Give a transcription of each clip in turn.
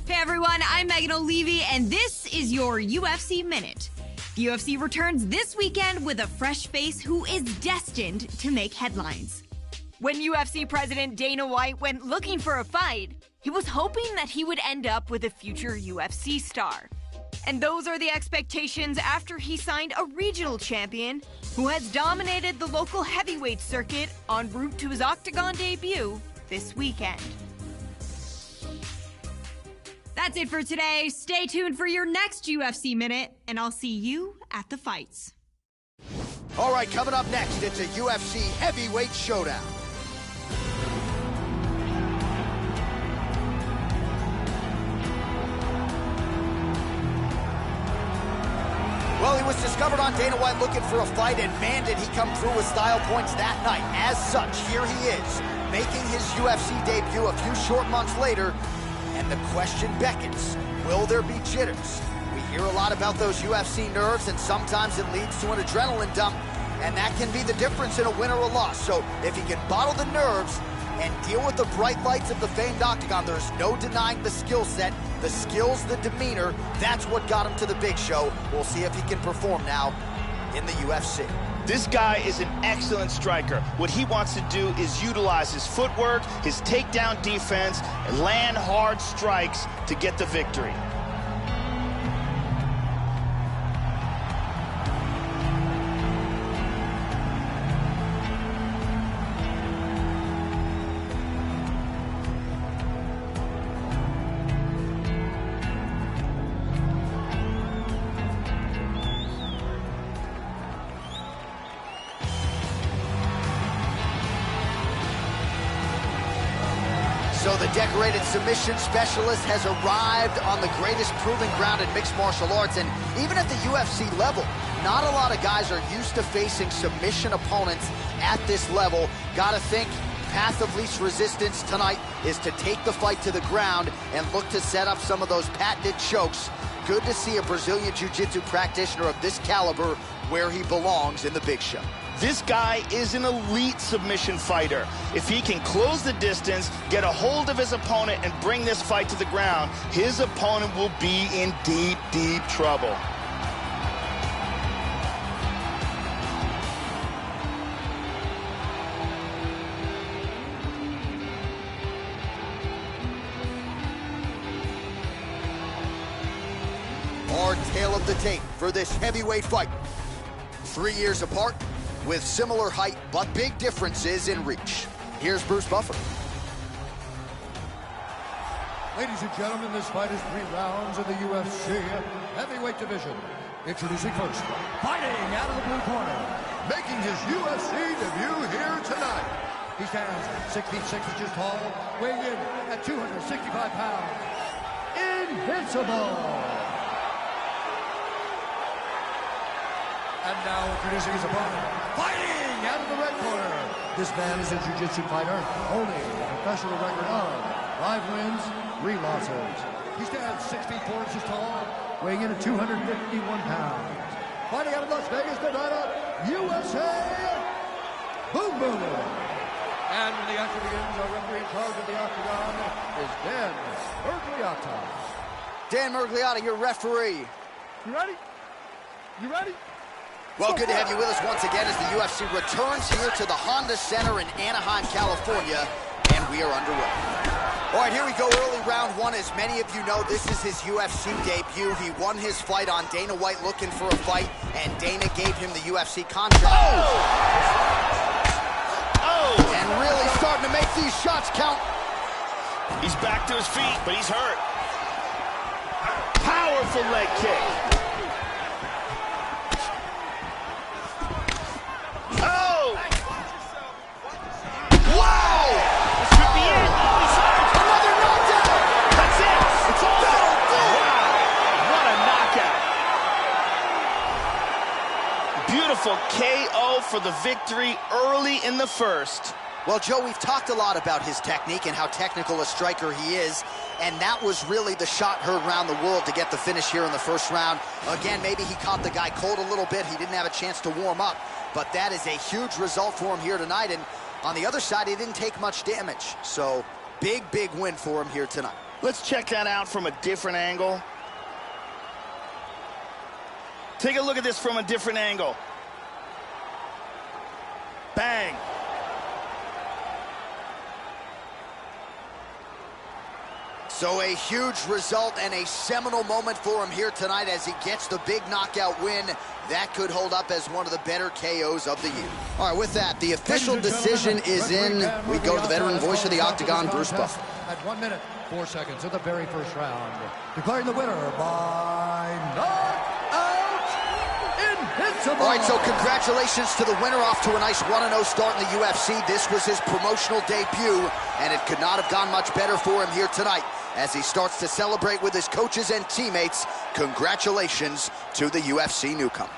Hey everyone, I'm Megan O'Leary, and this is your UFC Minute. The UFC returns this weekend with a fresh face who is destined to make headlines. When UFC President Dana White went looking for a fight, he was hoping that he would end up with a future UFC star. And those are the expectations after he signed a regional champion who has dominated the local heavyweight circuit en route to his Octagon debut this weekend. That's it for today. Stay tuned for your next UFC Minute, and I'll see you at the fights. All right, coming up next, it's a UFC heavyweight showdown. Well, he was discovered on Dana White looking for a fight, and man, did he come through with style points that night. As such, here he is, making his UFC debut a few short months later. And the question beckons, will there be jitters? We hear a lot about those UFC nerves, and sometimes it leads to an adrenaline dump, and that can be the difference in a win or a loss. So if he can bottle the nerves and deal with the bright lights of the famed Octagon, there's no denying the skill set, the skills, the demeanor. That's what got him to the big show. We'll see if he can perform now in the UFC. This guy is an excellent striker. What he wants to do is utilize his footwork, his takedown defense, and land hard strikes to get the victory. So the decorated submission specialist has arrived on the greatest proving ground in mixed martial arts, and even at the UFC level, not a lot of guys are used to facing submission opponents at this level. Gotta think path of least resistance tonight is to take the fight to the ground and look to set up some of those patented chokes. Good to see a Brazilian Jiu-Jitsu practitioner of this caliber where he belongs in the big show. This guy is an elite submission fighter. If he can close the distance, get a hold of his opponent, and bring this fight to the ground, his opponent will be in deep, deep trouble. Our tale of the tape for this heavyweight fight. 3 years apart, with similar height, but big differences in reach. Here's Bruce Buffer. Ladies and gentlemen, this fight is 3 rounds in the UFC heavyweight division. Introducing first, fighting out of the blue corner, making his UFC debut here tonight. He stands 6 feet 6 inches tall, weighing in at 265 pounds. Invincible! And now introducing his opponent, fighting out of the red corner. This man is a jiu-jitsu fighter, holding a professional record of 5 wins, 3 losses. He stands 6 feet 4 inches tall, weighing in at 251 pounds. Fighting out of Las Vegas, Nevada, USA, Boom Boom. And when the action begins, our referee in charge of the octagon is Dan Mergliotta. Dan Mergliotta, your referee. You ready? You ready? Well, good to have you with us once again as the UFC returns here to the Honda Center in Anaheim, California, and we are underway. All right, here we go, early round one. As many of you know, this is his UFC debut. He won his fight on Dana White looking for a fight, and Dana gave him the UFC contract. And really starting to make these shots count. He's back to his feet, but he's hurt. Powerful leg kick. Oh! Wow! This could be it. Oh, he's hurt. Another knockdown. That's it. It's all done. Wow. What a knockout. Beautiful KO for the victory early in the first. Well, Joe, we've talked a lot about his technique and how technical a striker he is, and that was really the shot heard around the world to get the finish here in the first round. Again, maybe he caught the guy cold a little bit. He didn't have a chance to warm up, but that is a huge result for him here tonight, and on the other side, he didn't take much damage. So, big win for him here tonight. Let's check that out from a different angle. Take a look at this from a different angle. Bang. So a huge result and a seminal moment for him here tonight as he gets the big knockout win. That could hold up as one of the better KOs of the year. All right, with that, the official decision is in. We go to the veteran voice of the Octagon, Bruce Buffer. At 1 minute, 4 seconds of the very first round. Declaring the winner by knockout, invincible. All right, so congratulations to the winner, off to a nice 1-0 start in the UFC. This was his promotional debut, and it could not have gone much better for him here tonight. As he starts to celebrate with his coaches and teammates, congratulations to the UFC newcomer.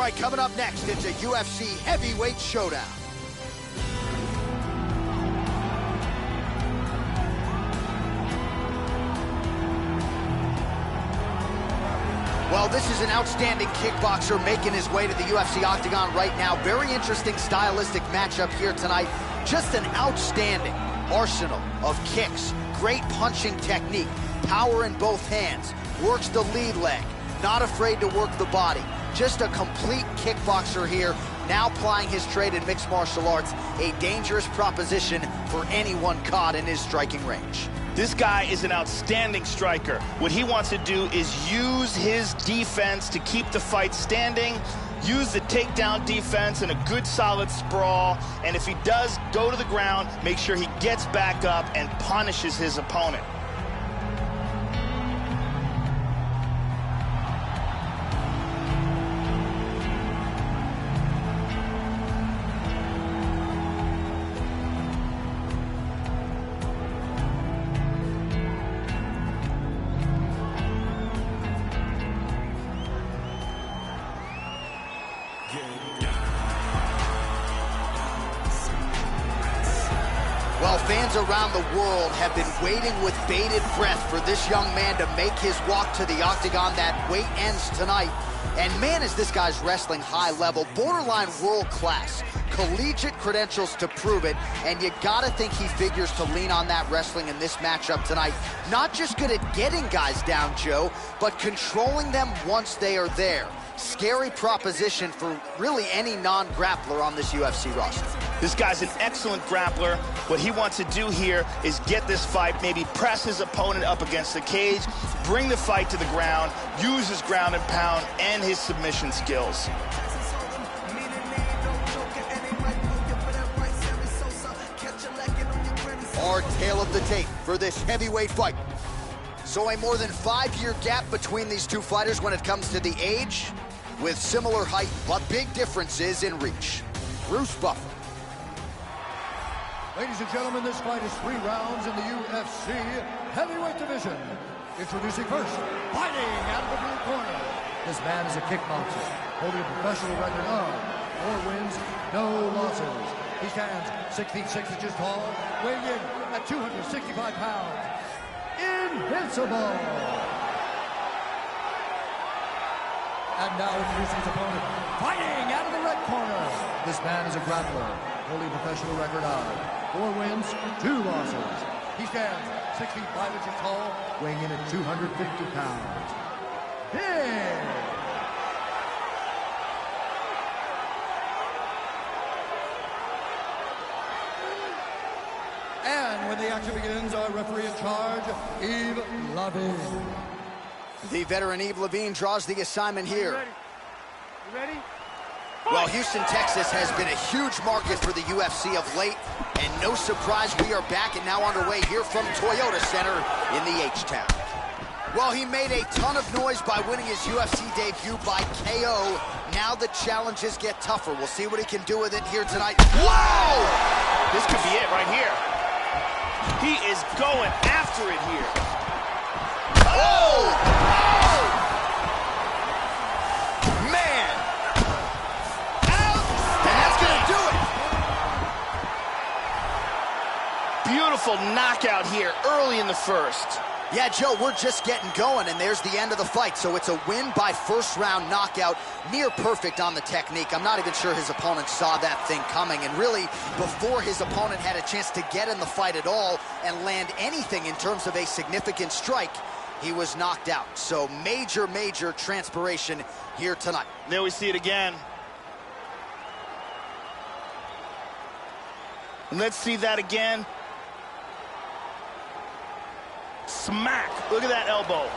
right, coming up next, it's a UFC heavyweight showdown. Well, this is an outstanding kickboxer making his way to the UFC octagon right now. Very interesting stylistic matchup here tonight. Just an outstanding arsenal of kicks, great punching technique, power in both hands, works the lead leg, not afraid to work the body. Just a complete kickboxer here, now plying his trade in mixed martial arts, a dangerous proposition for anyone caught in his striking range. This guy is an outstanding striker. What he wants to do is use his defense to keep the fight standing, use the takedown defense and a good solid sprawl, and if he does go to the ground, make sure he gets back up and punishes his opponent. Well, fans around the world have been waiting with bated breath for this young man to make his walk to the octagon. That wait ends tonight. And man, is this guy's wrestling high level, borderline world class. Collegiate credentials to prove it, and you gotta think he figures to lean on that wrestling in this matchup tonight. Not just good at getting guys down, Joe, but controlling them once they are there. Scary proposition for really any non-grappler on this UFC roster. This guy's an excellent grappler. What he wants to do here is get this fight, maybe press his opponent up against the cage, bring the fight to the ground, use his ground and pound and his submission skills. Our tale of the tape for this heavyweight fight. So a more than 5-year gap between these two fighters when it comes to the age, with similar height, but big differences in reach. Bruce Buffer. Ladies and gentlemen, this fight is 3 rounds in the UFC heavyweight division. Introducing first, fighting out of the blue corner. This man is a kickboxer, holding a professional record of 4 wins, no losses. He stands 6 feet 6 inches tall, weighing in at 265 pounds. Invincible! And now introducing his opponent, fighting out of the red corner. This man is a grappler, holding a professional record of 4 wins, 2 losses. He stands 6 feet 5 inches tall, weighing in at 250 pounds. Big! And when the action begins, our referee in charge, Yves Levine. The veteran Yves Levine draws the assignment here. You ready? Well, Houston, Texas has been a huge market for the UFC of late, and no surprise we are back and now underway here from Toyota Center in the H-Town. Well, he made a ton of noise by winning his UFC debut by KO. Now the challenges get tougher. We'll see what he can do with it here tonight. Wow! This could be it right here. He is going after it here. Oh! Oh! Man! Out! And that's gonna do it! Beautiful knockout here early in the first. Yeah, Joe, we're just getting going, and there's the end of the fight. So it's a win by first-round knockout, near perfect on the technique. I'm not even sure his opponent saw that thing coming, and really, before his opponent had a chance to get in the fight at all and land anything in terms of a significant strike, he was knocked out. So major, major transpiration here tonight. There we see it again. And let's see that again. Smack! Look at that elbow.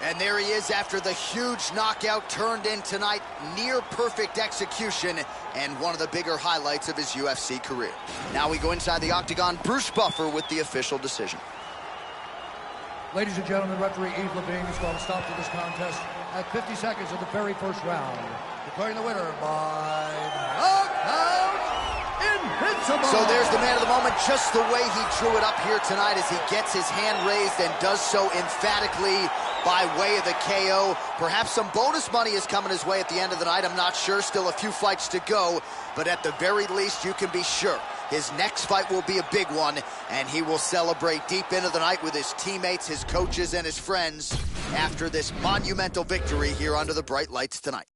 And there he is after the huge knockout turned in tonight. Near perfect execution and one of the bigger highlights of his UFC career. Now we go inside the octagon. Bruce Buffer with the official decision. Ladies and gentlemen, referee Yves Levine has called a stop to this contest at 50 seconds of the very first round, declaring the winner by knockout. Invincible. So there's the man of the moment, just the way he drew it up here tonight as he gets his hand raised and does so emphatically. by way of the KO. Perhaps some bonus money is coming his way at the end of the night. I'm not sure. Still a few fights to go. But at the very least, you can be sure his next fight will be a big one, and he will celebrate deep into the night with his teammates, his coaches, and his friends after this monumental victory here under the bright lights tonight.